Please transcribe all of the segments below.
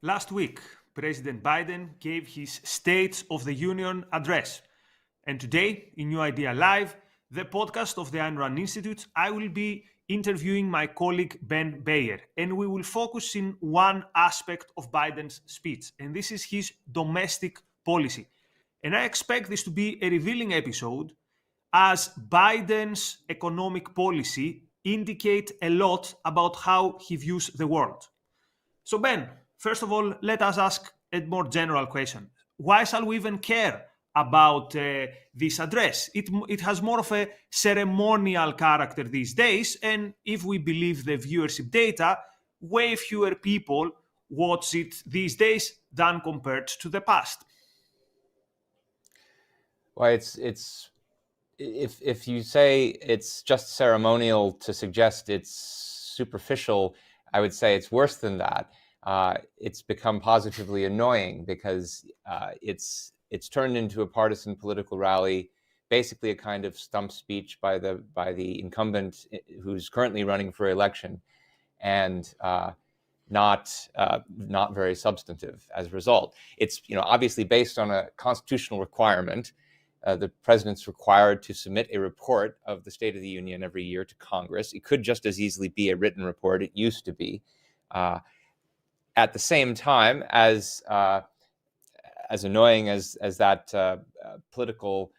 Last week, President Biden gave his State of the Union address. And today, in New Idea Live, the podcast of the Ayn Rand Institute, I will be interviewing my colleague Ben Bayer, and we will focus in one aspect of Biden's speech, and this is his domestic policy. And I expect this to be a revealing episode, as Biden's economic policy indicate a lot about how he views the world. So Ben, first of all, let us ask a more general question. Why shall we even care about this address? It has more of a ceremonial character these days, and if we believe the viewership data, way fewer people watch it these days than compared to the past. Well, it's if you say it's just ceremonial to suggest it's superficial, I would say it's worse than that. It's become positively annoying because it's turned into a partisan political rally, basically a kind of stump speech by the incumbent who's currently running for election, and not very substantive as a result. It's obviously based on a constitutional requirement. The president's required to submit a report of the State of the Union every year to Congress. It could just as easily be a written report. It used to be. At the same time, as annoying as that political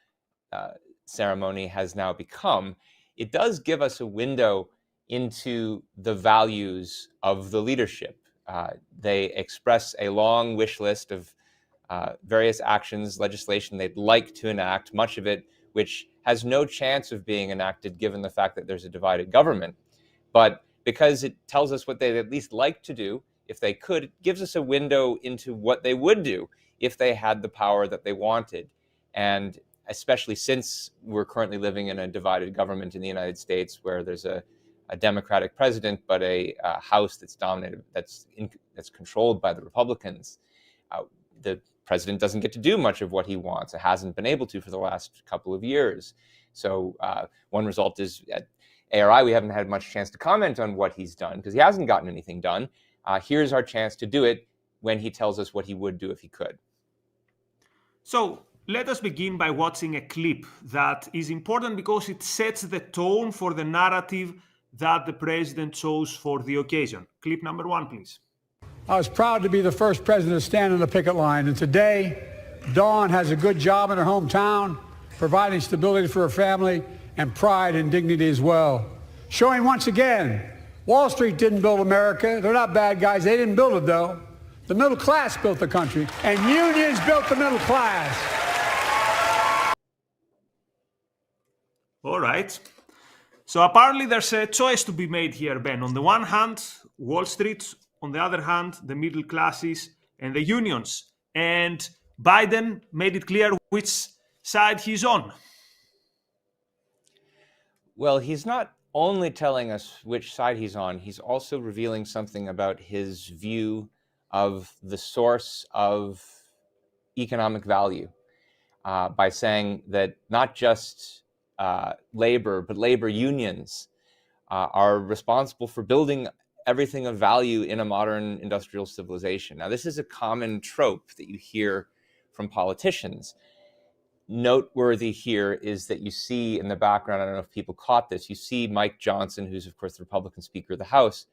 ceremony has now become, it does give us a window into the values of the leadership. They express a long wish list of various actions, legislation they'd like to enact, much of it which has no chance of being enacted given the fact that there's a divided government. But because it tells us what they'd at least like to do, if they could, it gives us a window into what they would do if they had the power that they wanted. And especially since we're currently living in a divided government in the United States, where there's a Democratic president, but a House that's dominated, that's controlled by the Republicans. The president doesn't get to do much of what he wants. It hasn't been able to for the last couple of years. So one result is at ARI, we haven't had much chance to comment on what he's done because he hasn't gotten anything done. Here's our chance to do it when he tells us what he would do if he could. So let us begin by watching a clip that is important because it sets the tone for the narrative that the president chose for the occasion. Clip number 1, please. I was proud to be the first president to stand on the picket line, and today, Dawn has a good job in her hometown, providing stability for her family and pride and dignity as well. Showing once again, Wall Street didn't build America. They're not bad guys. They didn't build it, though. The middle class built the country, and unions built the middle class. All right. So apparently there's a choice to be made here, Ben. On the one hand, Wall Street. On the other hand, the middle classes and the unions. And Biden made it clear which side he's on. Well, he's not only telling us which side he's on, he's also revealing something about his view of the source of economic value by saying that not just labor, but labor unions are responsible for building everything of value in a modern industrial civilization. Now, this is a common trope that you hear from politicians. Noteworthy here is that you see in the background, I don't know if people caught this, you see Mike Johnson, who's of course the Republican Speaker of the House,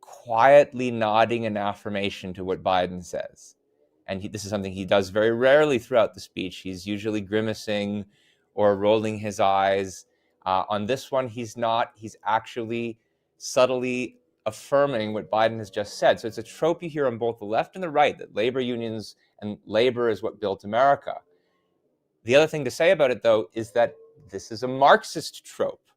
quietly nodding an affirmation to what Biden says. And this is something he does very rarely throughout the speech. He's usually grimacing or rolling his eyes. On this one, he's not. He's actually subtly affirming what Biden has just said. So it's a trope you hear on both the left and the right, that labor unions and labor is what built America. The other thing to say about it, though, is that this is a Marxist trope.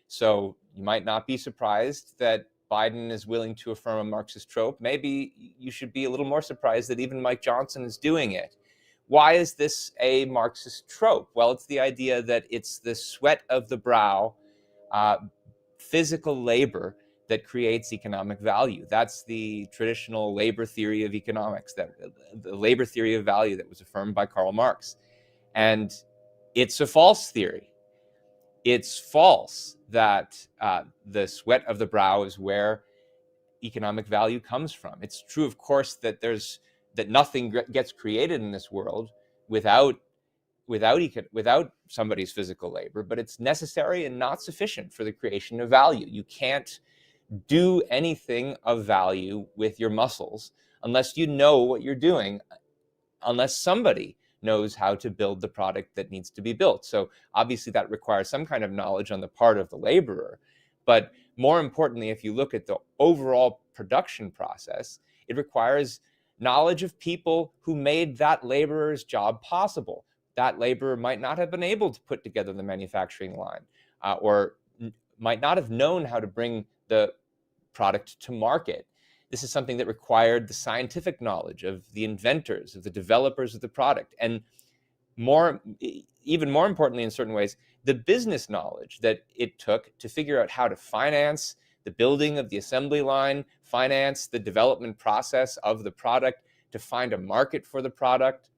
So you might not be surprised that Biden is willing to affirm a Marxist trope. Maybe you should be a little more surprised that even Mike Johnson is doing it. Why is this a Marxist trope? Well, it's the idea that it's the sweat of the brow, physical labor that creates economic value. That's the traditional labor theory of economics, that the labor theory of value that was affirmed by Karl Marx. And it's a false theory. It's false that the sweat of the brow is where economic value comes from. It's true, of course, that nothing gets created in this world without somebody's physical labor, but it's necessary and not sufficient for the creation of value. You can't do anything of value with your muscles unless you know what you're doing, unless somebody knows how to build the product that needs to be built. So obviously that requires some kind of knowledge on the part of the laborer. But more importantly, if you look at the overall production process, it requires knowledge of people who made that laborer's job possible. That laborer might not have been able to put together the manufacturing line, or might not have known how to bring the product to market. This is something that required the scientific knowledge of the inventors, of the developers of the product, and even more importantly, in certain ways, the business knowledge that it took to figure out how to finance the building of the assembly line, finance the development process of the product, to find a market for the product.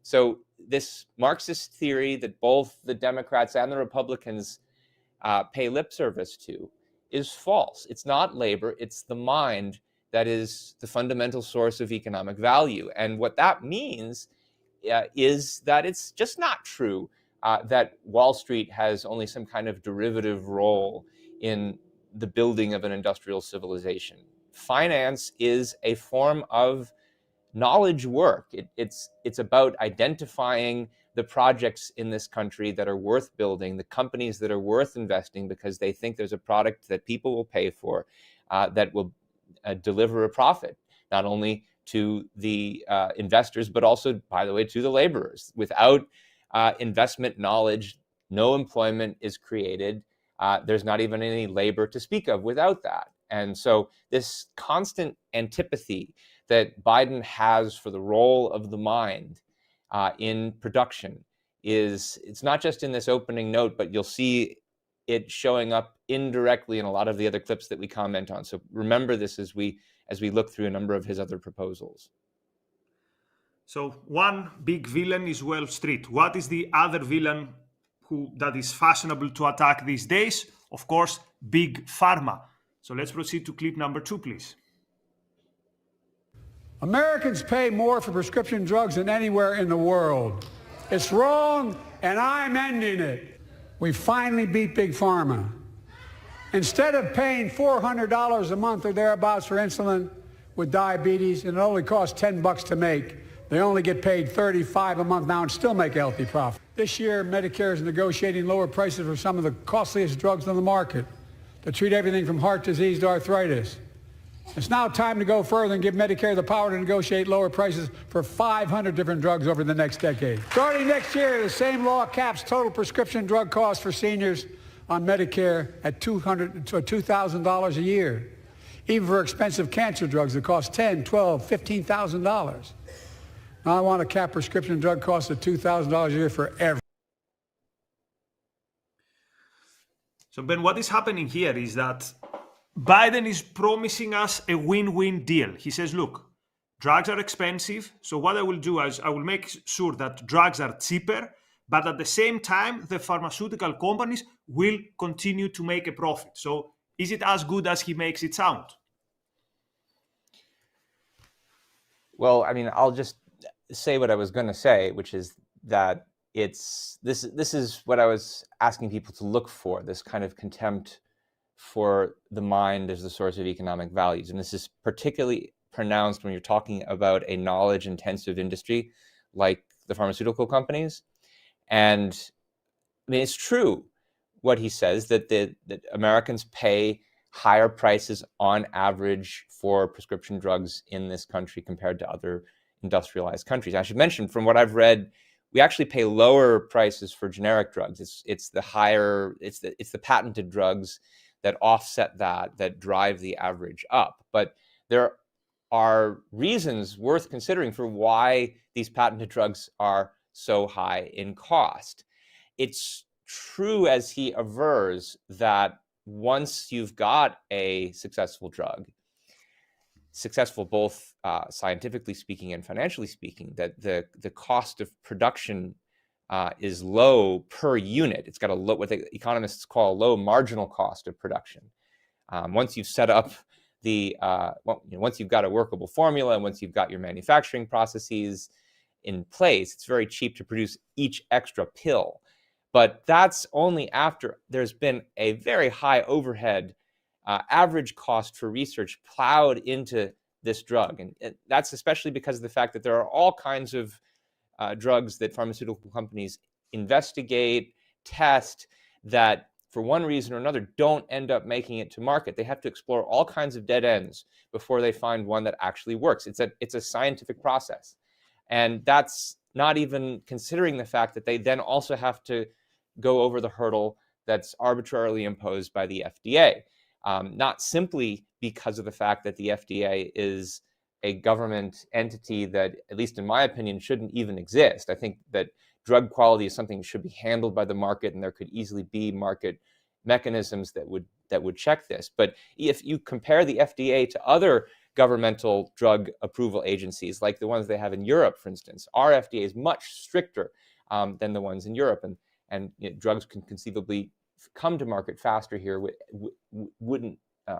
So this Marxist theory that both the Democrats and the Republicans pay lip service to is false. It's not labor, it's the mind that is the fundamental source of economic value. And what that means is that it's just not true that Wall Street has only some kind of derivative role in the building of an industrial civilization. Finance is a form of knowledge work. It's about identifying the projects in this country that are worth building, the companies that are worth investing because they think there's a product that people will pay for, that will deliver a profit, not only to the investors, but also, by the way, to the laborers. Without investment knowledge, no employment is created. There's not even any labor to speak of without that. And so this constant antipathy that Biden has for the role of the mind in production it's not just in this opening note, but you'll see it showing up indirectly in a lot of the other clips that we comment on. So remember this as we look through a number of his other proposals. So one big villain is Wall Street. What is the other villain that is fashionable to attack these days? Of course, Big Pharma. So let's proceed to clip number 2, please. Americans pay more for prescription drugs than anywhere in the world. It's wrong, and I'm ending it. We finally beat Big Pharma. Instead of paying $400 a month or thereabouts for insulin with diabetes, and it only costs $10 to make, they only get paid $35 a month now and still make a healthy profit. This year, Medicare is negotiating lower prices for some of the costliest drugs on the market to treat everything from heart disease to arthritis. It's now time to go further and give Medicare the power to negotiate lower prices for 500 different drugs over the next decade. Starting next year, the same law caps total prescription drug costs for seniors on Medicare at $2,000 a year, even for expensive cancer drugs that cost $10,000, $12,000, $15,000. Now I want to cap prescription drug costs at $2,000 a year for every. So Ben, what is happening here is that Biden is promising us a win-win deal. He says, look, drugs are expensive, so what I will do is I will make sure that drugs are cheaper, but at the same time, the pharmaceutical companies will continue to make a profit. So is it as good as he makes it sound? Well, I mean, I'll just say what I was going to say, which is that this is what I was asking people to look for, this kind of contempt for the mind as the source of economic values. And this is particularly pronounced when you're talking about a knowledge-intensive industry like the pharmaceutical companies. And I mean, it's true what he says, that Americans pay higher prices on average for prescription drugs in this country compared to other industrialized countries. I should mention, from what I've read, we actually pay lower prices for generic drugs. It's the patented drugs that offset that drive the average up. But there are reasons worth considering for why these patented drugs are so high in cost. It's true, as he avers, that once you've got a successful drug, successful both scientifically speaking and financially speaking, that the cost of production is low per unit. It's got what the economists call a low marginal cost of production. Once you've set up once you've got a workable formula, and once you've got your manufacturing processes in place, it's very cheap to produce each extra pill. But that's only after there's been a very high overhead average cost for research plowed into this drug. And that's especially because of the fact that there are all kinds of drugs that pharmaceutical companies investigate, test, that for one reason or another don't end up making it to market. They have to explore all kinds of dead ends before they find one that actually works. It's a scientific process. And that's not even considering the fact that they then also have to go over the hurdle that's arbitrarily imposed by the FDA. Not simply because of the fact that the FDA is a government entity that, at least in my opinion, shouldn't even exist. I think that drug quality is something that should be handled by the market, and there could easily be market mechanisms that would check this. But if you compare the FDA to other governmental drug approval agencies, like the ones they have in Europe, for instance, our FDA is much stricter than the ones in Europe, and drugs can conceivably come to market faster here.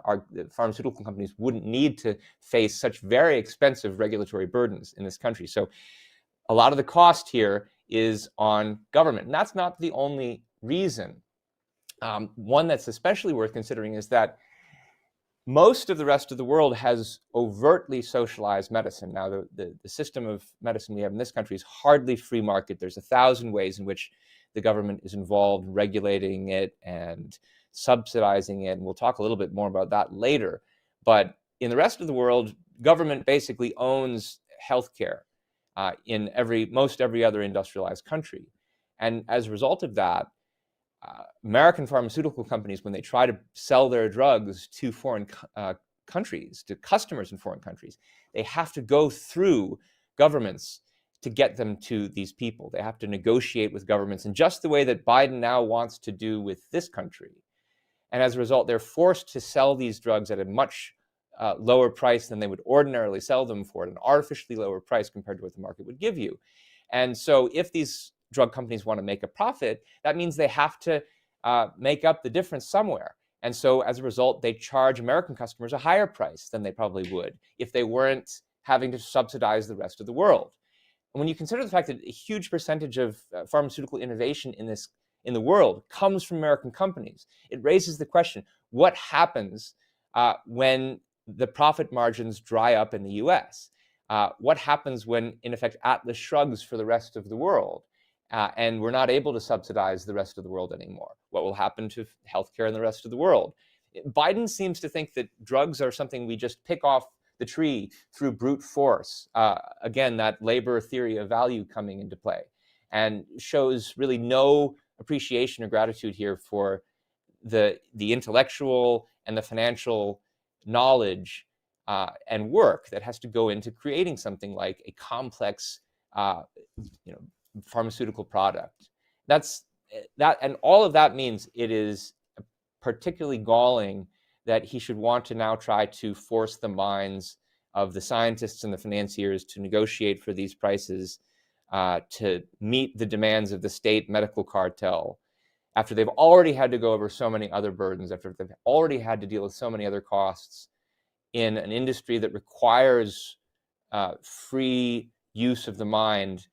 Our pharmaceutical companies wouldn't need to face such very expensive regulatory burdens in this country. So a lot of the cost here is on government. And that's not the only reason. One that's especially worth considering is that most of the rest of the world has overtly socialized medicine. Now, the system of medicine we have in this country is hardly free market. There's 1,000 ways in which the government is involved in regulating it and subsidizing it. And we'll talk a little bit more about that later. But in the rest of the world, government basically owns healthcare in most every other industrialized country. And as a result of that, American pharmaceutical companies, when they try to sell their drugs to foreign countries, to customers in foreign countries, they have to go through governments to get them to these people. They have to negotiate with governments in just the way that Biden now wants to do with this country. And as a result, they're forced to sell these drugs at a much lower price than they would ordinarily sell them for, at an artificially lower price compared to what the market would give you. And so if these drug companies want to make a profit, that means they have to make up the difference somewhere. And so as a result, they charge American customers a higher price than they probably would if they weren't having to subsidize the rest of the world. And when you consider the fact that a huge percentage of pharmaceutical innovation in the world comes from American companies, it raises the question, what happens when the profit margins dry up in the US? What happens when, in effect, Atlas shrugs for the rest of the world and we're not able to subsidize the rest of the world anymore? What will happen to healthcare in the rest of the world? Biden seems to think that drugs are something we just pick off the tree through brute force. Again, that labor theory of value coming into play, and shows really no appreciation or gratitude here for the intellectual and the financial knowledge and work that has to go into creating something like a complex pharmaceutical product. And all of that means it is particularly galling that he should want to now try to force the minds of the scientists and the financiers to negotiate for these prices to meet the demands of the state medical cartel, after they've already had to go over so many other burdens, after they've already had to deal with so many other costs in an industry that requires free use of the mind.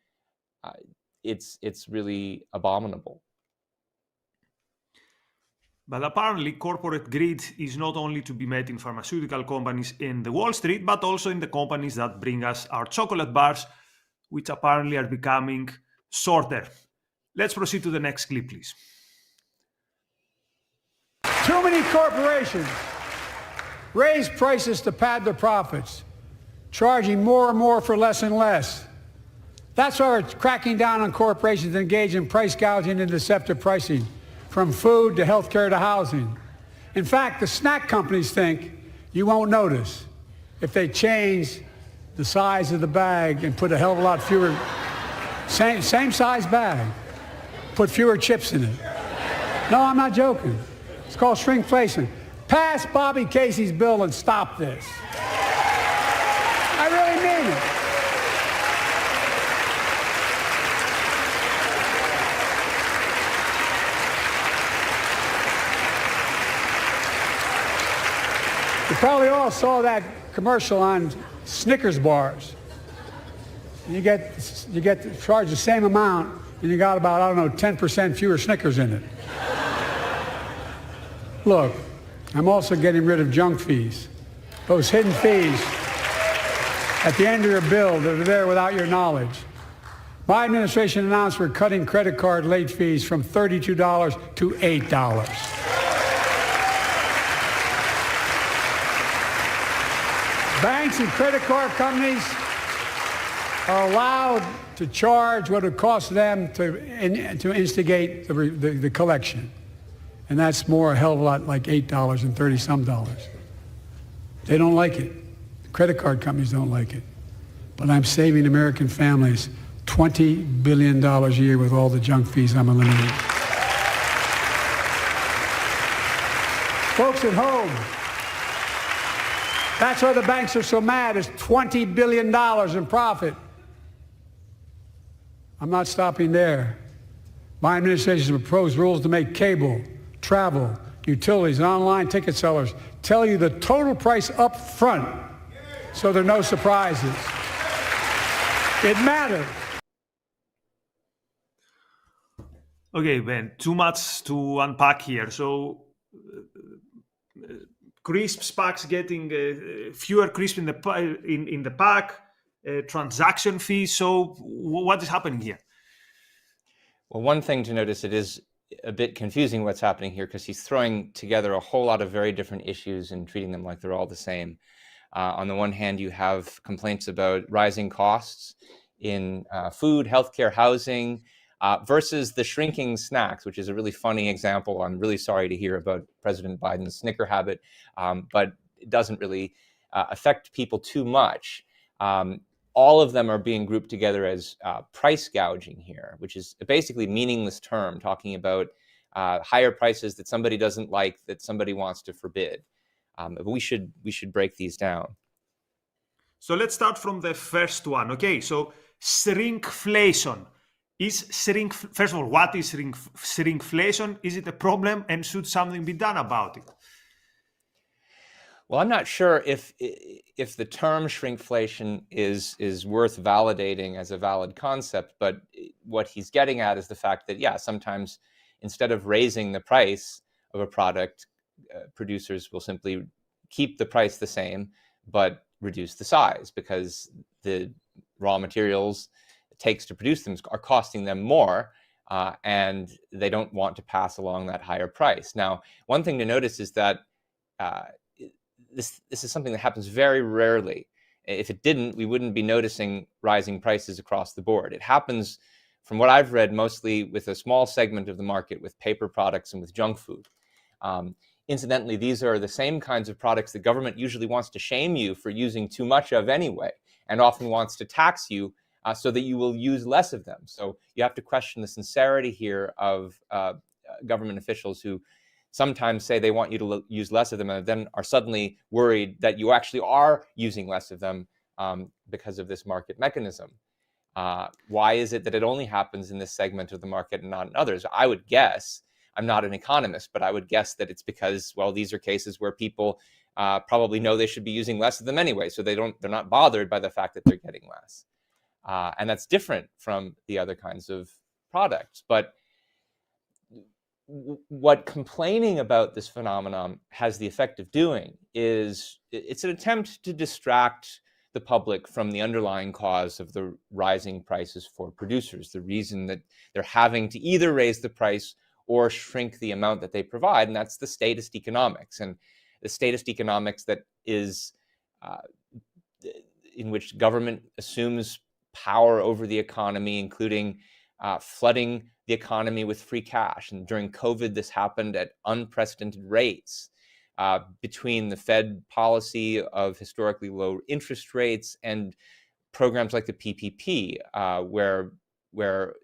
It's really abominable. But apparently, corporate greed is not only to be met in pharmaceutical companies in the Wall Street, but also in the companies that bring us our chocolate bars, which apparently are becoming shorter. Let's proceed to the next clip, please. Too many corporations raise prices to pad their profits, charging more and more for less and less. That's why we're cracking down on corporations that engage in price gouging and deceptive pricing, from food to healthcare to housing. In fact, the snack companies think you won't notice if they change the size of the bag and put a hell of a lot fewer, same size bag, put fewer chips in it. No, I'm not joking. It's called shrinkflation. Pass Bobby Casey's bill and stop this. I really mean it. The probably all saw that commercial on Snickers bars. You get charged the same amount, and you got about, I don't know, 10% fewer Snickers in it. Look, I'm also getting rid of junk fees. Those hidden fees at the end of your bill that are there without your knowledge. My administration announced we're cutting credit card late fees from $32 to $8. Banks and credit card companies are allowed to charge what it costs them to instigate the collection. And that's more a hell of a lot like $8 and 30-some dollars. They don't like it. The credit card companies don't like it. But I'm saving American families $20 billion a year with all the junk fees I'm eliminating. Folks at home, that's why the banks are so mad. It's $20 billion in profit. I'm not stopping there. My administration has proposed rules to make cable, travel, utilities, and online ticket sellers tell you the total price up front, so there are no surprises. It matters. Okay, Ben, too much to unpack here. So, crisps packs getting fewer crisps in the pack, transaction fees. So, what is happening here? Well, one thing to notice, it is a bit confusing what's happening here because he's throwing together a whole lot of very different issues and treating them like they're all the same. On the one hand, you have complaints about rising costs in food, healthcare, housing, versus the shrinking snacks, which is a really funny example. I'm really sorry to hear about President Biden's Snicker habit, but it doesn't really affect people too much. All of them are being grouped together as price gouging here, which is a basically meaningless term, talking about higher prices that somebody doesn't like, that somebody wants to forbid. But we should break these down. So let's start from the first one. Okay, so shrinkflation. First of all, what is shrinkflation? Is it a problem, and should something be done about it? Well, I'm not sure if the term shrinkflation is worth validating as a valid concept, but what he's getting at is the fact that, yeah, sometimes instead of raising the price of a product, producers will simply keep the price the same, but reduce the size because the raw materials it takes to produce them are costing them more, and they don't want to pass along that higher price. Now, one thing to notice is that this is something that happens very rarely. If it didn't, we wouldn't be noticing rising prices across the board. It happens, from what I've read, mostly with a small segment of the market with paper products and with junk food. Incidentally, these are the same kinds of products the government usually wants to shame you for using too much of anyway, and often wants to tax you so that you will use less of them. So you have to question the sincerity here of government officials who sometimes say they want you to use less of them and then are suddenly worried that you actually are using less of them because of this market mechanism. Why is it that it only happens in this segment of the market and not in others? I would guess, I'm not an economist, but I would guess that it's because, well, these are cases where people probably know they should be using less of them anyway, so they're not bothered by the fact that they're getting less. And that's different from the other kinds of products. But what complaining about this phenomenon has the effect of doing is it's an attempt to distract the public from the underlying cause of the rising prices for producers, the reason that they're having to either raise the price or shrink the amount that they provide, and that's the statist economics. And the statist economics that is in which government assumes power over the economy, including flooding the economy with free cash. And during COVID, this happened at unprecedented rates between the Fed policy of historically low interest rates and programs like the PPP, where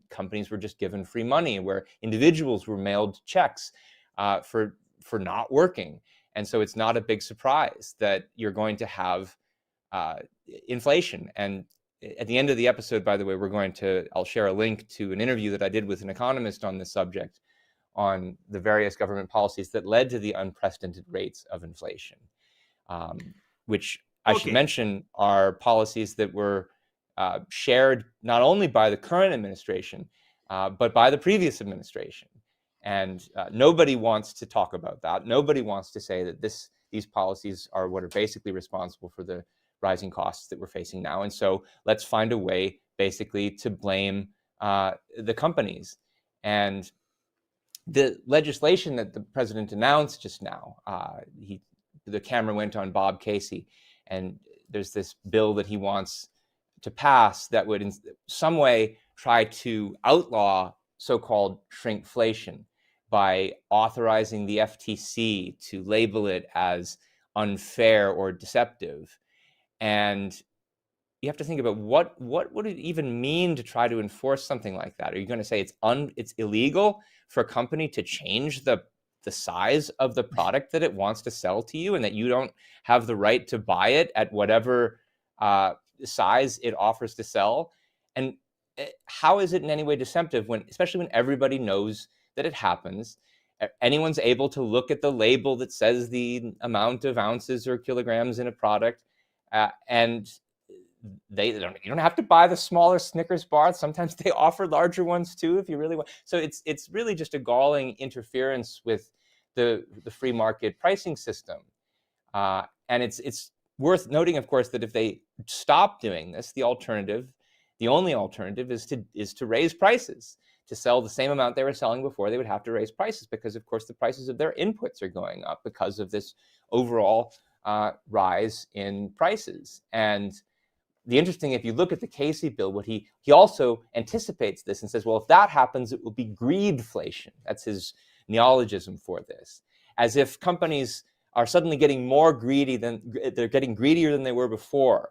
companies were just given free money, where individuals were mailed checks for not working. And so it's not a big surprise that you're going to have inflation. And at the end of the episode, by the way, I'll share a link to an interview that I did with an economist on this subject, on the various government policies that led to the unprecedented rates of inflation. which I should mention are policies that were shared not only by the current administration, but by the previous administration. And nobody wants to talk about that. Nobody wants to say that these policies are what are basically responsible for the rising costs that we're facing now. And so let's find a way basically to blame the companies. And the legislation that the president announced just now, the camera went on Bob Casey, and there's this bill that he wants to pass that would in some way try to outlaw so-called shrinkflation by authorizing the FTC to label it as unfair or deceptive. And you have to think about what would it even mean to try to enforce something like that? Are you going to say it's illegal for a company to change the size of the product that it wants to sell to you, and that you don't have the right to buy it at whatever size it offers to sell? And how is it in any way deceptive especially when everybody knows that it happens? Anyone's able to look at the label that says the amount of ounces or kilograms in a product, and you don't have to buy the smaller Snickers bar. Sometimes they offer larger ones too, if you really want. So it's really just a galling interference with the free market pricing system. And it's worth noting, of course, that if they stop doing this, the only alternative is to raise prices. To sell the same amount they were selling before, they would have to raise prices, because, of course, the prices of their inputs are going up because of this overall rise in prices. And the interesting, if you look at the Casey bill, what he also anticipates this and says, well, if that happens, it will be greedflation. That's his neologism for this, as if companies are suddenly getting more greedy they're getting greedier than they were before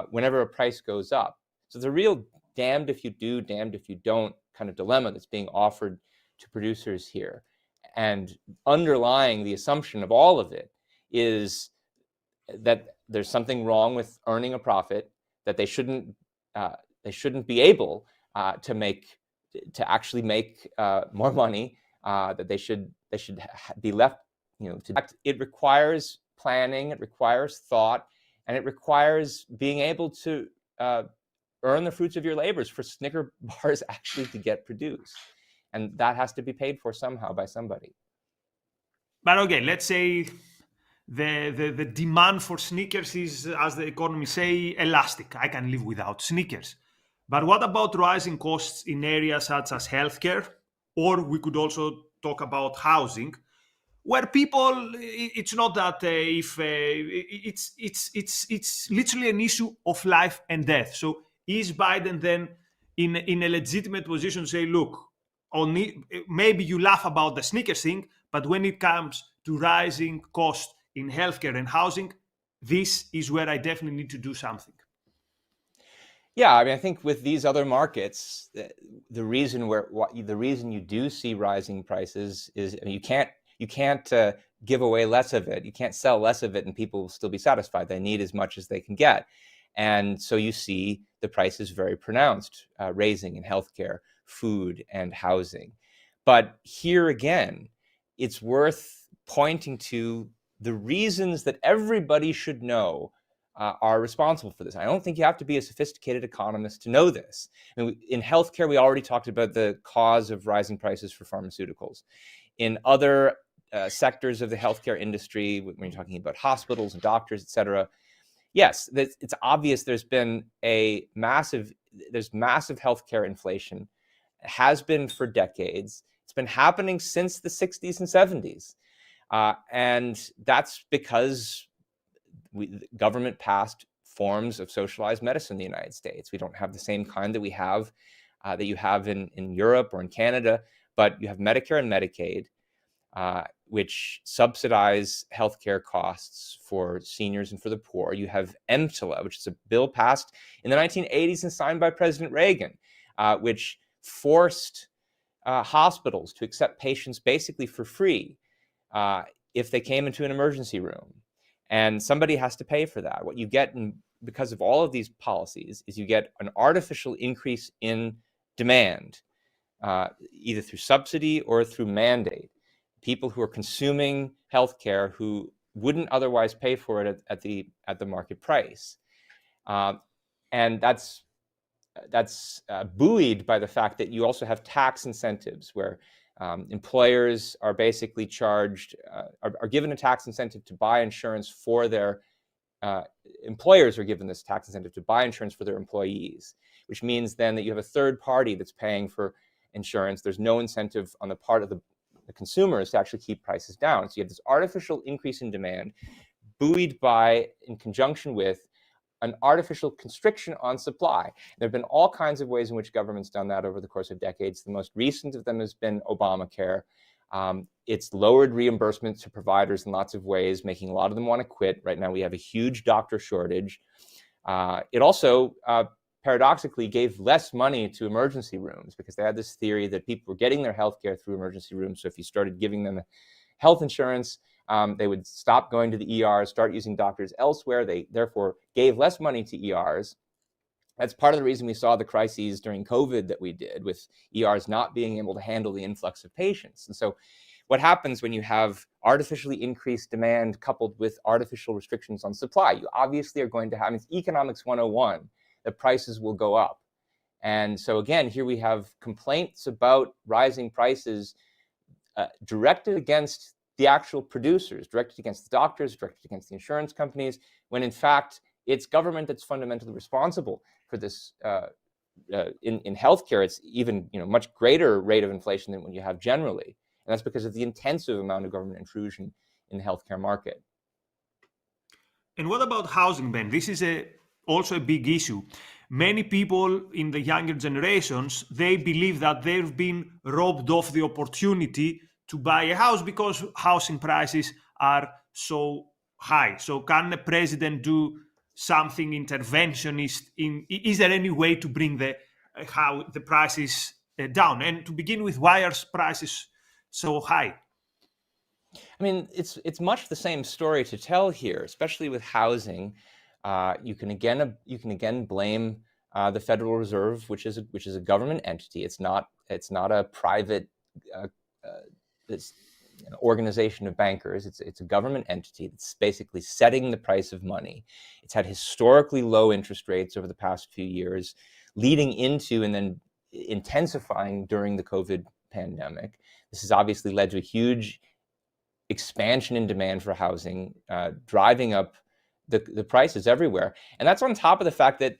whenever a price goes up. So the real damned if you do, damned if you don't kind of dilemma that's being offered to producers here. And underlying the assumption of all of it is that there's something wrong with earning a profit, that they shouldn't be able to actually make more money, that they should be left, it requires planning, it requires thought, and it requires being able to earn the fruits of your labors for Snicker bars actually to get produced. And that has to be paid for somehow by somebody. But okay, let's say the demand for Snickers is, as the economists say, elastic. I can live without Snickers. But what about rising costs in areas such as healthcare? Or we could also talk about housing, where people, it's not that it's literally an issue of life and death. So is Biden then in a legitimate position to say, look, maybe you laugh about the Snickers thing, but when it comes to rising costs in healthcare and housing, this is where I definitely need to do something? Yeah, I mean, I think with these other markets, the reason you do see rising prices is, I mean, you can't give away less of it. You can't sell less of it and people will still be satisfied. They need as much as they can get. And so you see the prices very pronounced, raising in healthcare, food, and housing. But here again, it's worth pointing to the reasons that everybody should know are responsible for this. I don't think you have to be a sophisticated economist to know this. I mean, in healthcare, we already talked about the cause of rising prices for pharmaceuticals. In other sectors of the healthcare industry, when you're talking about hospitals and doctors, et cetera, yes, it's obvious there's massive healthcare inflation. It has been for decades. It's been happening since the 60s and 70s. And that's because the government passed forms of socialized medicine in the United States. We don't have the same kind that we have, that you have in Europe or in Canada, but you have Medicare and Medicaid, which subsidize healthcare costs for seniors and for the poor. You have EMTLA, which is a bill passed in the 1980s and signed by President Reagan, which forced hospitals to accept patients basically for free if they came into an emergency room. And somebody has to pay for that. What you get because of all of these policies is you get an artificial increase in demand, either through subsidy or through mandate. People who are consuming healthcare who wouldn't otherwise pay for it at the market price. And that's buoyed by the fact that you also have tax incentives where employers are basically charged, are given a tax incentive to buy insurance for their employers are given this tax incentive to buy insurance for their employees, which means then that you have a third party that's paying for insurance. There's no incentive on the part of the consumers to actually keep prices down. So you have this artificial increase in demand, buoyed by, in conjunction with, an artificial constriction on supply. There have been all kinds of ways in which government's done that over the course of decades. The most recent of them has been Obamacare. It's lowered reimbursement to providers in lots of ways, making a lot of them want to quit. Right now, we have a huge doctor shortage. It also, paradoxically, gave less money to emergency rooms because they had this theory that people were getting their health care through emergency rooms. So if you started giving them health insurance, they would stop going to the ERs, start using doctors elsewhere. They therefore gave less money to ERs. That's part of the reason we saw the crises during COVID that we did, with ERs not being able to handle the influx of patients. And so what happens when you have artificially increased demand coupled with artificial restrictions on supply? You obviously are going to have, it's economics 101, the prices will go up. And so again, here we have complaints about rising prices directed against the actual producers, directed against the doctors, directed against the insurance companies, when in fact, it's government that's fundamentally responsible for this. In healthcare, it's even much greater rate of inflation than what you have generally. And that's because of the intensive amount of government intrusion in the healthcare market. And what about housing, Ben? This is also a big issue. Many people in the younger generations, they believe that they've been robbed of the opportunity to buy a house because housing prices are so high. So can the president do something interventionist? Is there any way to bring the prices down? And to begin with, why are prices so high? I mean, it's much the same story to tell here, especially with housing. You can again blame the Federal Reserve, which is a government entity. It's not a private organization of bankers. It's a government entity that's basically setting the price of money. It's had historically low interest rates over the past few years, leading into and then intensifying during the COVID pandemic. This has obviously led to a huge expansion in demand for housing, driving up the prices everywhere. And that's on top of the fact that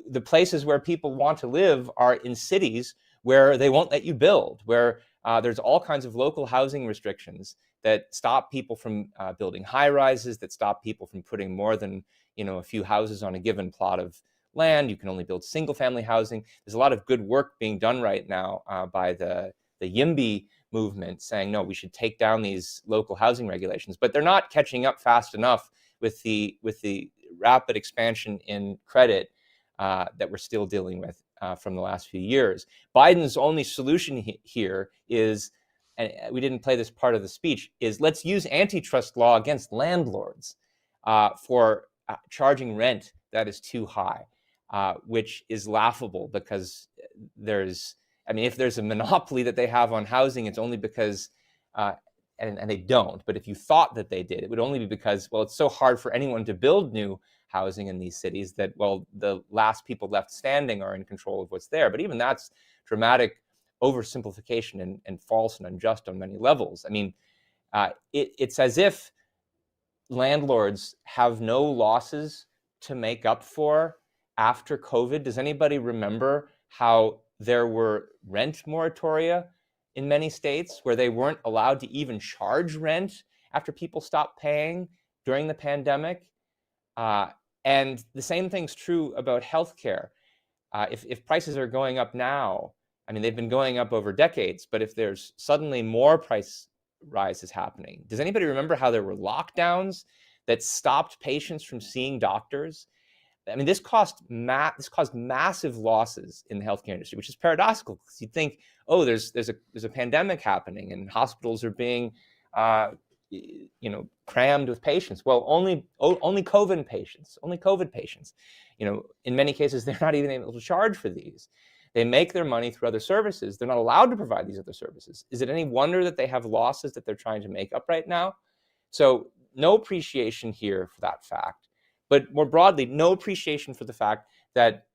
the places where people want to live are in cities where they won't let you build, where there's all kinds of local housing restrictions that stop people from building high rises, that stop people from putting more than a few houses on a given plot of land. You can only build single family housing. There's a lot of good work being done right now by the YIMBY movement, saying, no, we should take down these local housing regulations, but they're not catching up fast enough with the rapid expansion in credit that we're still dealing with from the last few years. Biden's only solution here is, and we didn't play this part of the speech, is let's use antitrust law against landlords for charging rent that is too high, which is laughable because if there's a monopoly that they have on housing, it's only because, and they don't, but if you thought that they did, it would only be because, well, it's so hard for anyone to build new housing in these cities that, well, the last people left standing are in control of what's there. But even that's dramatic oversimplification and false and unjust on many levels. I mean, it's as if landlords have no losses to make up for after COVID. Does anybody remember how there were rent moratoria in many states where they weren't allowed to even charge rent after people stopped paying during the pandemic? And the same thing's true about healthcare. If prices are going up now, I mean, they've been going up over decades, but if there's suddenly more price rises happening, does anybody remember how there were lockdowns that stopped patients from seeing doctors? I mean, this caused massive losses in the healthcare industry, which is paradoxical because you'd think, oh, there's a pandemic happening and hospitals are being crammed with patients. Well, only COVID patients. In many cases, they're not even able to charge for these. They make their money through other services. They're not allowed to provide these other services. Is it any wonder that they have losses that they're trying to make up right now? So no appreciation here for that fact. But more broadly, no appreciation for the fact that,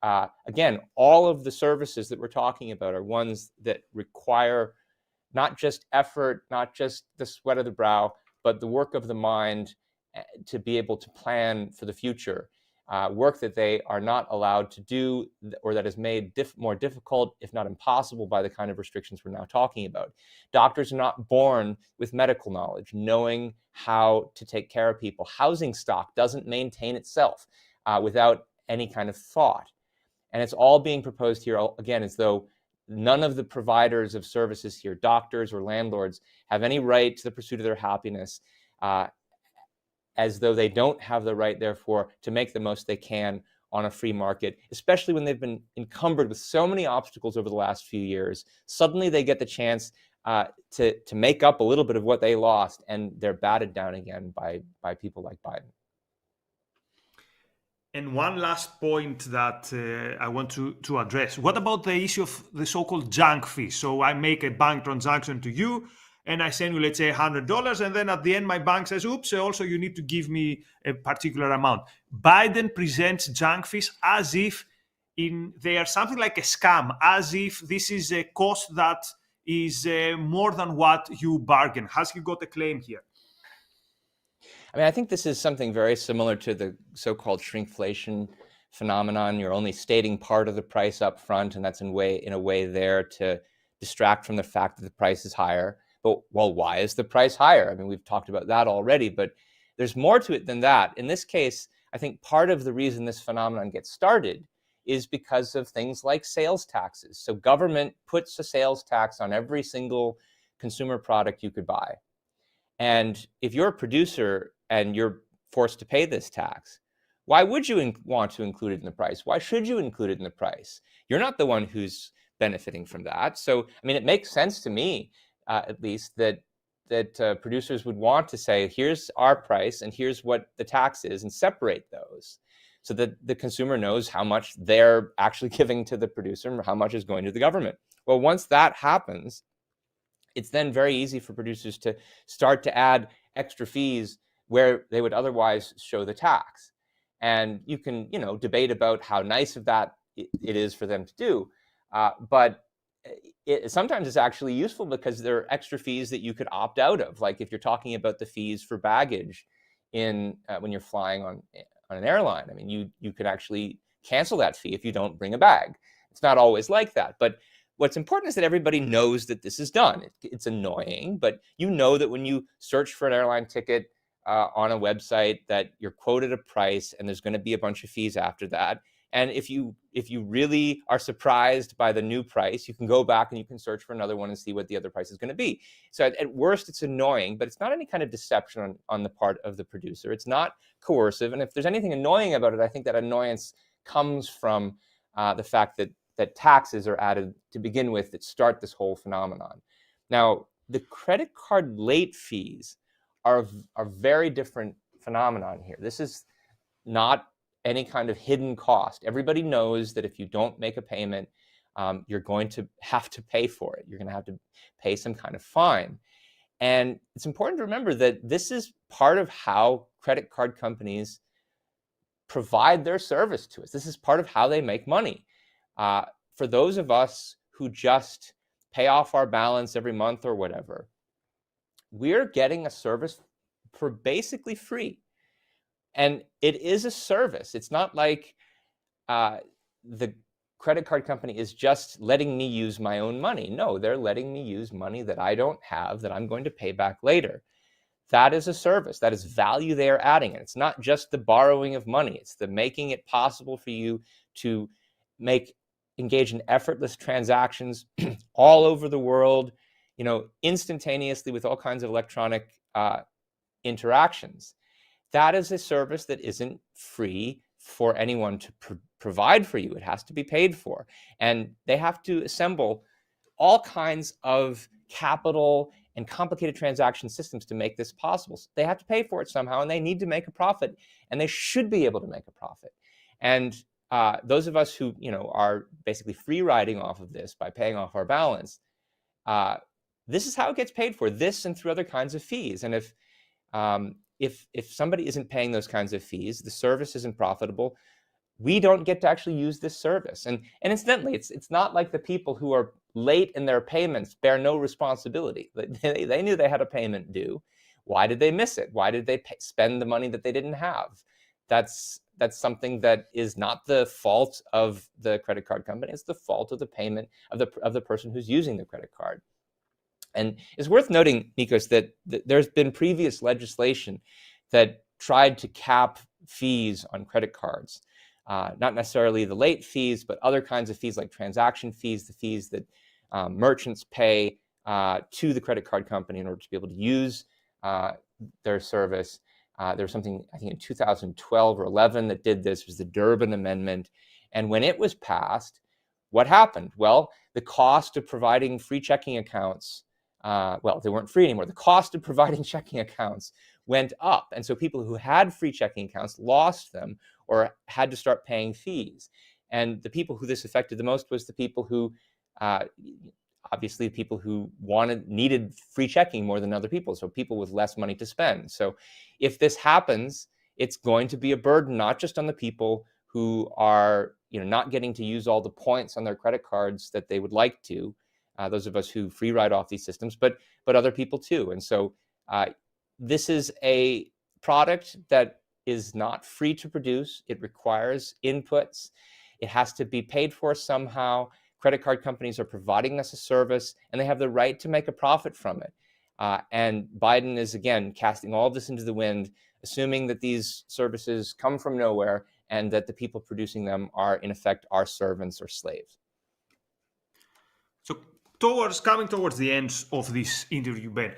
again, all of the services that we're talking about are ones that require not just effort, not just the sweat of the brow, but the work of the mind to be able to plan for the future. Work that they are not allowed to do, or that is made more difficult, if not impossible, by the kind of restrictions we're now talking about. Doctors are not born with medical knowledge, knowing how to take care of people. Housing stock doesn't maintain itself without any kind of thought. And it's all being proposed here, again, as though none of the providers of services here, doctors or landlords, have any right to the pursuit of their happiness, as though they don't have the right, therefore, to make the most they can on a free market, especially when they've been encumbered with so many obstacles over the last few years. Suddenly they get the chance to make up a little bit of what they lost, and they're batted down again by people like Biden. And one last point that I want to address. What about the issue of the so-called junk fee? So I make a bank transaction to you, and I send you, let's say, $100, and then at the end, my bank says, oops, also you need to give me a particular amount. Biden presents junk fees as if they are something like a scam, as if this is a cost that is more than what you bargain. Has he got a claim here? I mean, I think this is something very similar to the so-called shrinkflation phenomenon. You're only stating part of the price up front, and that's in a way there to distract from the fact that the price is higher. But, well, why is the price higher? I mean, we've talked about that already, but there's more to it than that. In this case, I think part of the reason this phenomenon gets started is because of things like sales taxes. So government puts a sales tax on every single consumer product you could buy. And if you're a producer and you're forced to pay this tax, why would you want to include it in the price? Why should you include it in the price? You're not the one who's benefiting from that. So, I mean, it makes sense to me, at least, that producers would want to say, here's our price and here's what the tax is, and separate those so that the consumer knows how much they're actually giving to the producer and how much is going to the government. Well, once that happens, it's then very easy for producers to start to add extra fees where they would otherwise show the tax. And you can, debate about how nice of that it is for them to do. But sometimes it's actually useful because there are extra fees that you could opt out of. Like if you're talking about the fees for baggage when you're flying on an airline, I mean, you could actually cancel that fee if you don't bring a bag. It's not always like that. But what's important is that everybody knows that this is done. It's annoying, but you know that when you search for an airline ticket on a website, that you're quoted a price and there's going to be a bunch of fees after that. And if you really are surprised by the new price, you can go back and you can search for another one and see what the other price is going to be. So at worst, it's annoying, but it's not any kind of deception on the part of the producer. It's not coercive. And if there's anything annoying about it, I think that annoyance comes from the fact that taxes are added to begin with that start this whole phenomenon. Now, the credit card late fees are very different phenomenon here. This is not any kind of hidden cost. Everybody knows that if you don't make a payment, you're going to have to pay for it. You're going to have to pay some kind of fine. And it's important to remember that this is part of how credit card companies provide their service to us. This is part of how they make money. For those of us who just pay off our balance every month or whatever, we're getting a service for basically free. And it is a service. It's not like the credit card company is just letting me use my own money. No, they're letting me use money that I don't have that I'm going to pay back later. That is a service. That is value they are adding. And it's not just the borrowing of money. It's the making it possible for you to engage in effortless transactions all over the world, instantaneously with all kinds of electronic interactions. That is a service that isn't free for anyone to provide for you. It has to be paid for. And they have to assemble all kinds of capital and complicated transaction systems to make this possible. So they have to pay for it somehow, and they need to make a profit, and they should be able to make a profit. And those of us who are basically free riding off of this by paying off our balance, this is how it gets paid for, this and through other kinds of fees. And if if somebody isn't paying those kinds of fees, the service isn't profitable, we don't get to actually use this service. And incidentally, it's not like the people who are late in their payments bear no responsibility. They knew they had a payment due. Why did they miss it? Why did they spend the money that they didn't have? That's something that is not the fault of the credit card company. It's the fault of the payment of the person who's using the credit card. And it's worth noting, Nikos, that there's been previous legislation that tried to cap fees on credit cards. Not necessarily the late fees, but other kinds of fees like transaction fees, the fees that merchants pay to the credit card company in order to be able to use their service. There was something, I think in 2012 or 11 that did this. It was the Durbin Amendment. And when it was passed, what happened? Well, the cost of providing free checking accounts, well, they weren't free anymore. The cost of providing checking accounts went up. And so people who had free checking accounts lost them or had to start paying fees. And the people who this affected the most was the people who, obviously people who needed free checking more than other people. So people with less money to spend. So if this happens, it's going to be a burden, not just on the people who are, not getting to use all the points on their credit cards that they would like to, those of us who free ride off these systems, but other people too. And so this is a product that is not free to produce. It requires inputs. It has to be paid for somehow. Credit card companies are providing us a service, and they have the right to make a profit from it. And Biden is, again, casting all of this into the wind, assuming that these services come from nowhere and that the people producing them are, in effect, our servants or slaves. So coming towards the end of this interview, Ben,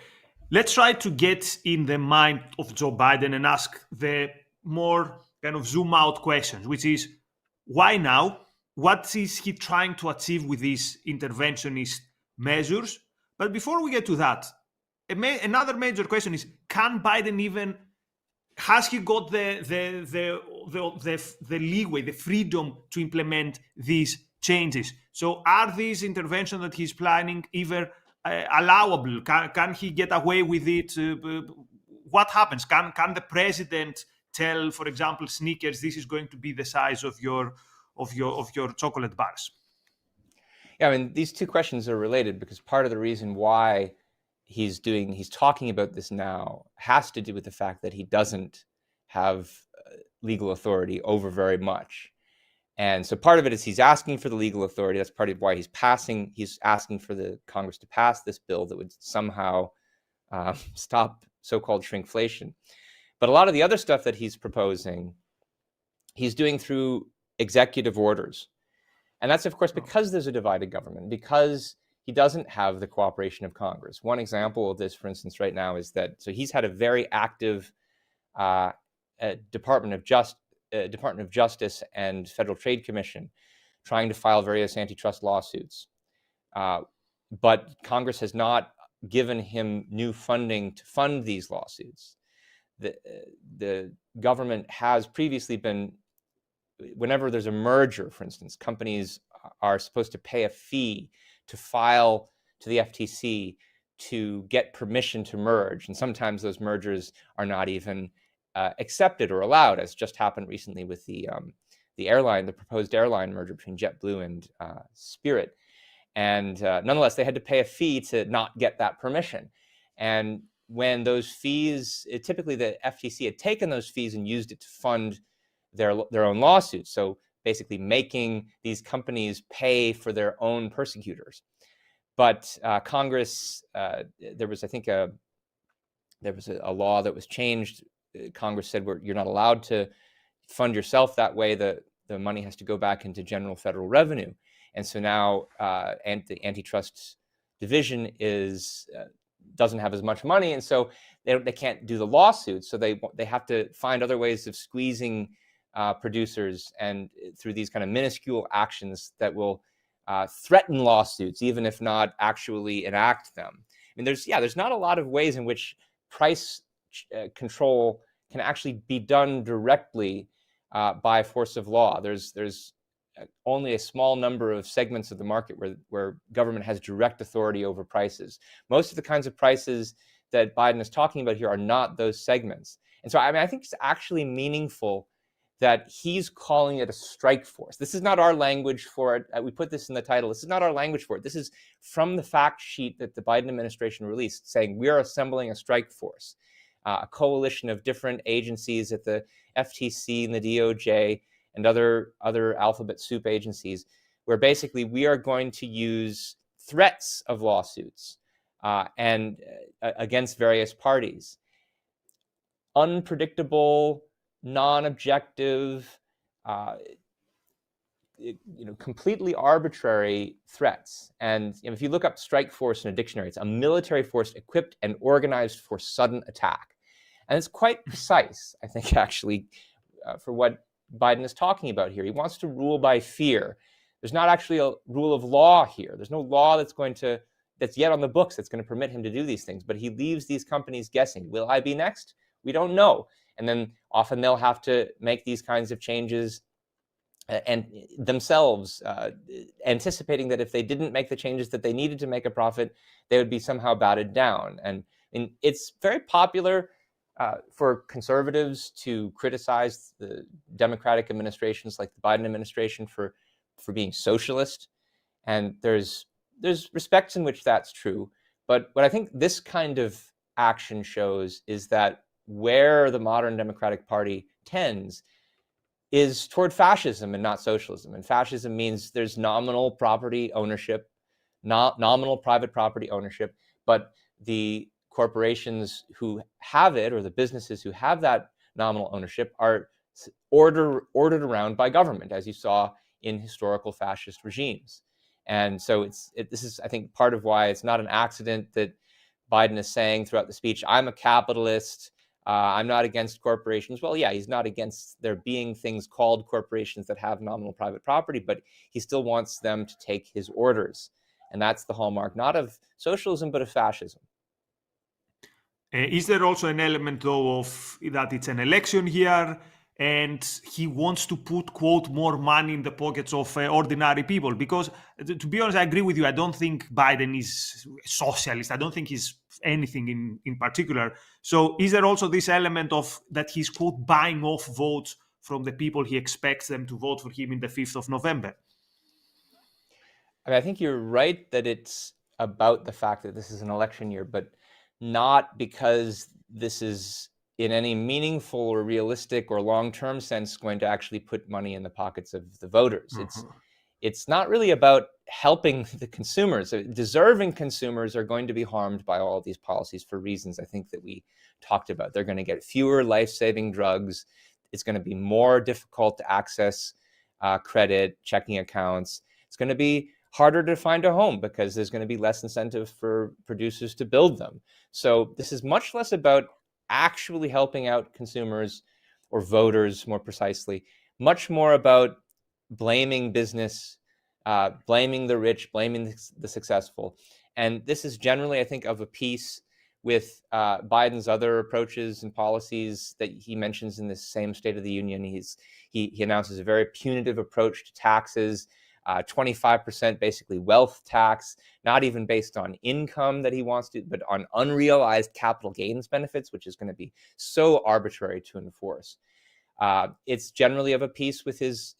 let's try to get in the mind of Joe Biden and ask the more kind of zoom out questions, which is, why now? What is he trying to achieve with these interventionist measures? But before we get to that, another major question is, can Biden has he got the leeway, the freedom to implement these changes? So are these interventions that he's planning even allowable? Can he get away with it? What happens? Can the president tell, for example, Snickers, this is going to be the size of your chocolate bars? Yeah, I mean, these two questions are related because part of the reason why he's talking about this now has to do with the fact that he doesn't have legal authority over very much. And so part of it is he's asking for the legal authority. That's part of why he's asking for the Congress to pass this bill that would somehow stop so-called shrinkflation. But a lot of the other stuff that he's proposing, he's doing through executive orders. And that's, of course, because there's a divided government, because he doesn't have the cooperation of Congress. One example of this, for instance, right now is that, so he's had a very active Department of Justice and Federal Trade Commission trying to file various antitrust lawsuits. But Congress has not given him new funding to fund these lawsuits. The government has previously been, whenever there's a merger, for instance, companies are supposed to pay a fee to file to the FTC to get permission to merge. And sometimes those mergers are not even accepted or allowed, as just happened recently with the proposed airline merger between JetBlue and Spirit. And nonetheless, they had to pay a fee to not get that permission. And when those fees, typically the FTC had taken those fees and used it to fund their own lawsuits. So basically making these companies pay for their own persecutors. But Congress, there was a law that was changed. Congress said, you're not allowed to fund yourself that way. The money has to go back into general federal revenue. And so now the antitrust division doesn't have as much money, and so they can't do the lawsuits. So they have to find other ways of squeezing producers, and through these kind of minuscule actions that will threaten lawsuits, even if not actually enact them. I mean, there's not a lot of ways in which price control can actually be done directly by force of law. There's only a small number of segments of the market where government has direct authority over prices. Most of the kinds of prices that Biden is talking about here are not those segments. And so, I mean, I think it's actually meaningful that he's calling it a strike force. This is not our language for it. We put this in the title. This is not our language for it. This is from the fact sheet that the Biden administration released, saying we are assembling a strike force, a coalition of different agencies at the FTC and the DOJ and other alphabet soup agencies, where basically we are going to use threats of lawsuits and against various parties. Unpredictable, non-objective, completely arbitrary threats. And if you look up strike force in a dictionary, it's a military force equipped and organized for sudden attack. And it's quite precise, I think, actually, for what Biden is talking about here. He wants to rule by fear. There's not actually a rule of law here. There's no law that's yet on the books that's going to permit him to do these things. But he leaves these companies guessing. Will I be next? We don't know. And then often they'll have to make these kinds of changes and themselves anticipating that if they didn't make the changes that they needed to make a profit, they would be somehow batted down. And it's very popular for conservatives to criticize the Democratic administrations like the Biden administration for being socialist. And there's respects in which that's true. But what I think this kind of action shows is that where the modern Democratic Party tends is toward fascism and not socialism. And fascism means there's nominal property ownership, nominal private property ownership, but the corporations who have it, or the businesses who have that nominal ownership, are ordered around by government, as you saw in historical fascist regimes. And so this is, I think, part of why it's not an accident that Biden is saying throughout the speech, I'm a capitalist, I'm not against corporations. Well, yeah, he's not against there being things called corporations that have nominal private property, but he still wants them to take his orders. And that's the hallmark, not of socialism, but of fascism. Is there also an element, though, of that it's an election year and he wants to put, quote, more money in the pockets of ordinary people? Because, to be honest, I agree with you. I don't think Biden is socialist. I don't think he's anything in particular. So is there also this element of that he's, quote, buying off votes from the people he expects them to vote for him in the 5th of November? I mean, I think you're right that it's about the fact that this is an election year, but not because this is in any meaningful or realistic or long-term sense going to actually put money in the pockets of the voters. It's not really about helping the consumers. Deserving consumers are going to be harmed by all of these policies for reasons I think that we talked about. They're going to get fewer life-saving drugs. It's going to be more difficult to access credit, checking accounts. It's going to be harder to find a home because there's going to be less incentive for producers to build them. So this is much less about actually helping out consumers or voters, more precisely, much more about blaming business, blaming the rich, blaming the successful. And this is generally, I think, of a piece with Biden's other approaches and policies that he mentions in this same State of the Union. He announces a very punitive approach to taxes, 25% basically wealth tax, not even based on income that he wants to, but on unrealized capital gains benefits, which is going to be so arbitrary to enforce. It's generally of a piece with his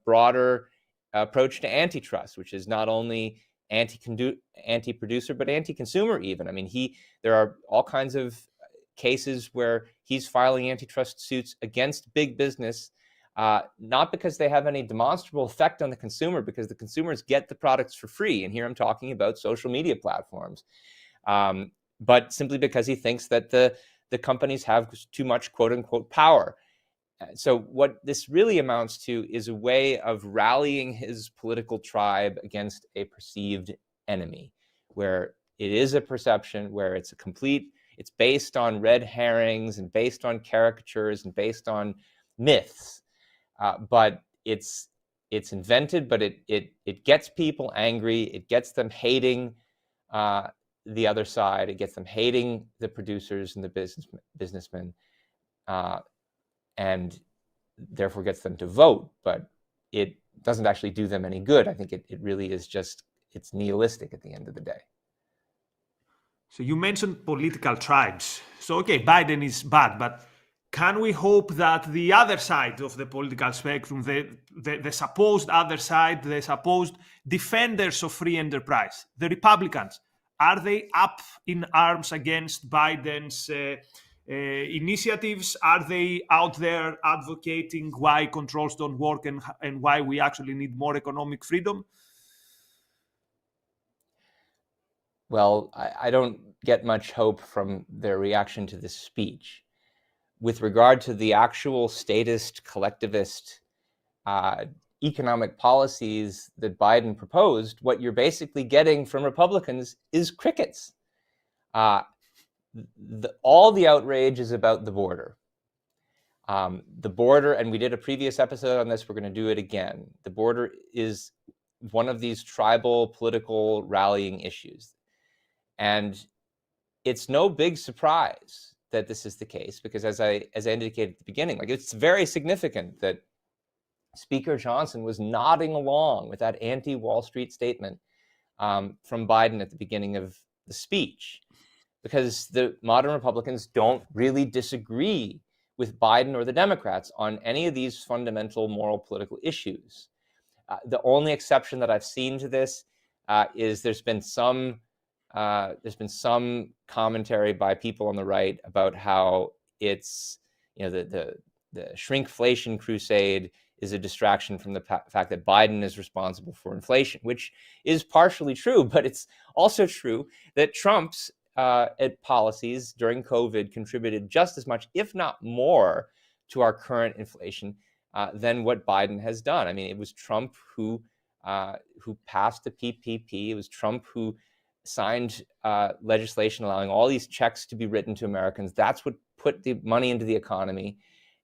broader approach to antitrust, which is not only anti-producer, but anti-consumer even. I mean, there are all kinds of cases where he's filing antitrust suits against big business, not because they have any demonstrable effect on the consumer, because the consumers get the products for free. And here I'm talking about social media platforms, but simply because he thinks that the companies have too much quote unquote power. So what this really amounts to is a way of rallying his political tribe against a perceived enemy, where it is a perception, where it's based on red herrings and based on caricatures and based on myths. But it's invented, but it gets people angry. It gets them hating the other side. It gets them hating the producers and the businessmen, and therefore gets them to vote. But it doesn't actually do them any good. I think it really is it's nihilistic at the end of the day. So you mentioned political tribes. So, okay, Biden is bad, but can we hope that the other side of the political spectrum, the supposed other side, the supposed defenders of free enterprise, the Republicans, are they up in arms against Biden's initiatives? Are they out there advocating why controls don't work and why we actually need more economic freedom? Well, I don't get much hope from their reaction to this speech. With regard to the actual statist, collectivist economic policies that Biden proposed, what you're basically getting from Republicans is crickets. All the outrage is about the border. The border, and we did a previous episode on this, we're going to do it again. The border is one of these tribal political rallying issues. And it's no big surprise that this is the case, because as I indicated at the beginning, like, it's very significant that Speaker Johnson was nodding along with that anti-Wall Street statement from Biden at the beginning of the speech, because the modern Republicans don't really disagree with Biden or the Democrats on any of these fundamental moral political issues. The only exception that I've seen to this is there's been some commentary by people on the right about how it's, the shrinkflation crusade is a distraction from the fact that Biden is responsible for inflation, which is partially true, but it's also true that Trump's policies during COVID contributed just as much, if not more, to our current inflation than what Biden has done. I mean, it was Trump who passed the PPP. It was Trump who signed legislation allowing all these checks to be written to Americans. That's what put the money into the economy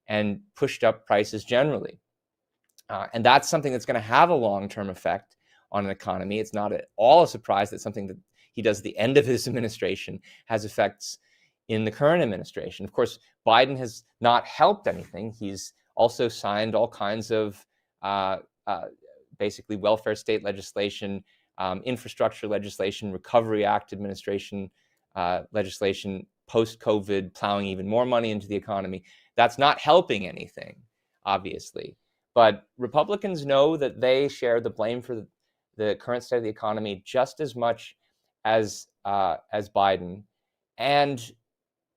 and pushed up prices generally. And that's something that's going to have a long-term effect on an economy. It's not at all a surprise that something that he does at the end of his administration has effects in the current administration. Of course, Biden has not helped anything. He's also signed all kinds of basically welfare state legislation, infrastructure legislation, Recovery Act administration legislation, post-COVID, plowing even more money into the economy. That's not helping anything, obviously. But Republicans know that they share the blame for the current state of the economy just as much as Biden, and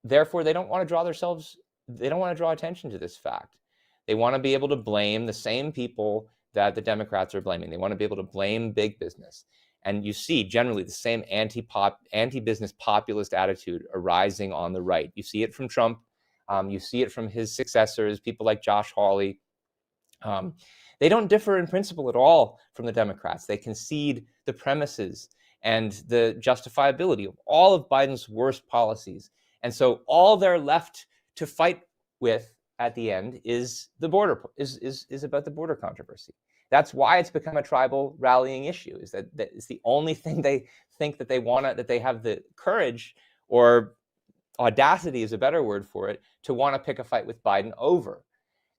therefore they don't want to draw attention to this fact. They want to be able to blame the same people that the Democrats are blaming. They want to be able to blame big business. And you see generally the same anti-business populist attitude arising on the right. You see it from Trump. You see it from his successors, people like Josh Hawley. They don't differ in principle at all from the Democrats. They concede the premises and the justifiability of all of Biden's worst policies. And so all they're left to fight with at the end is the border, is about the border controversy. That's why it's become a tribal rallying issue, is that it's the only thing they think that they have the courage, or audacity is a better word for it, to want to pick a fight with Biden over.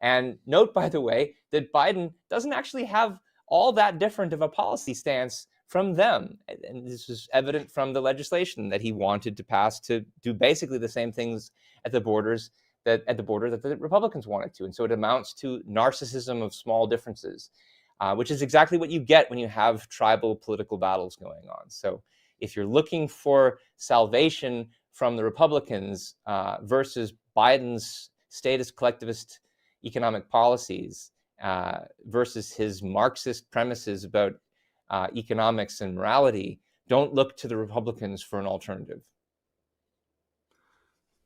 And note, by the way, that Biden doesn't actually have all that different of a policy stance from them. And this is evident from the legislation that he wanted to pass to do basically the same things at the border that the Republicans wanted to. And so it amounts to narcissism of small differences, which is exactly what you get when you have tribal political battles going on. So if you're looking for salvation from the Republicans versus Biden's statist collectivist economic policies versus his Marxist premises about economics and morality, don't look to the Republicans for an alternative.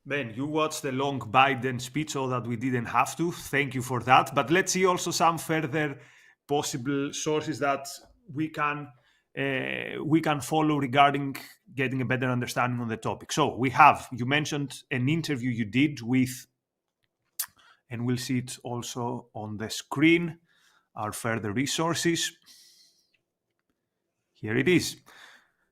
Ben, you watched the long Biden speech so that we didn't have to. Thank you for that. But let's see also some further possible sources that we can follow regarding getting a better understanding on the topic. So you mentioned an interview you did with, and we'll see it also on the screen, our further resources. Here it is.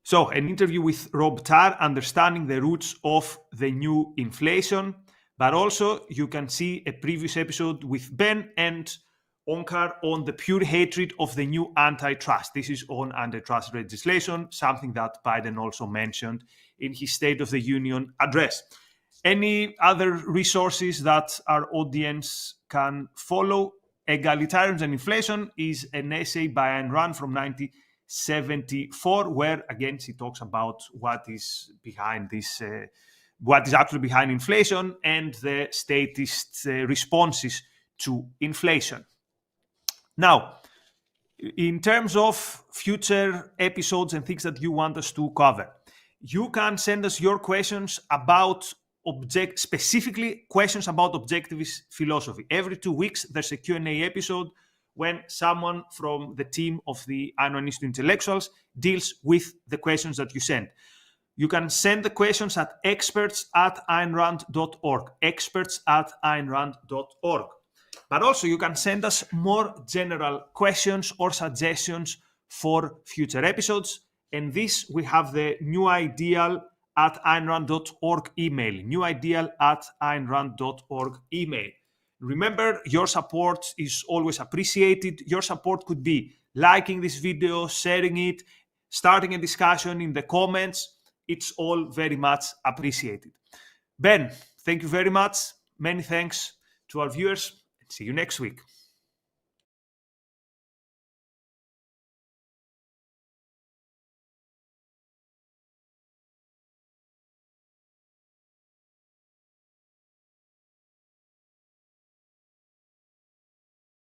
So, an interview with Rob Tarr, understanding the roots of the new inflation, but also you can see a previous episode with Ben and Onkar on the pure hatred of the new antitrust. This is on antitrust legislation, something that Biden also mentioned in his State of the Union address. Any other resources that our audience can follow? Egalitarianism and Inflation is an essay by Ayn Rand from 1974, where again she talks about what is behind this, what is actually behind inflation and the statist responses to inflation. Now, in terms of future episodes and things that you want us to cover, you can send us your questions about specifically questions about objectivist philosophy. Every 2 weeks, there's a Q&A episode when someone from the team of the Ayn Rand Institute Intellectuals deals with the questions that you send. You can send the questions at experts@aynrand.org, experts@aynrand.org. But also you can send us more general questions or suggestions for future episodes. And this, we have the newideal@aynrand.org email, newideal@aynrand.org email. Remember, your support is always appreciated. Your support could be liking this video, sharing it, starting a discussion in the comments. It's all very much appreciated. Ben, thank you very much. Many thanks to our viewers. See you next week.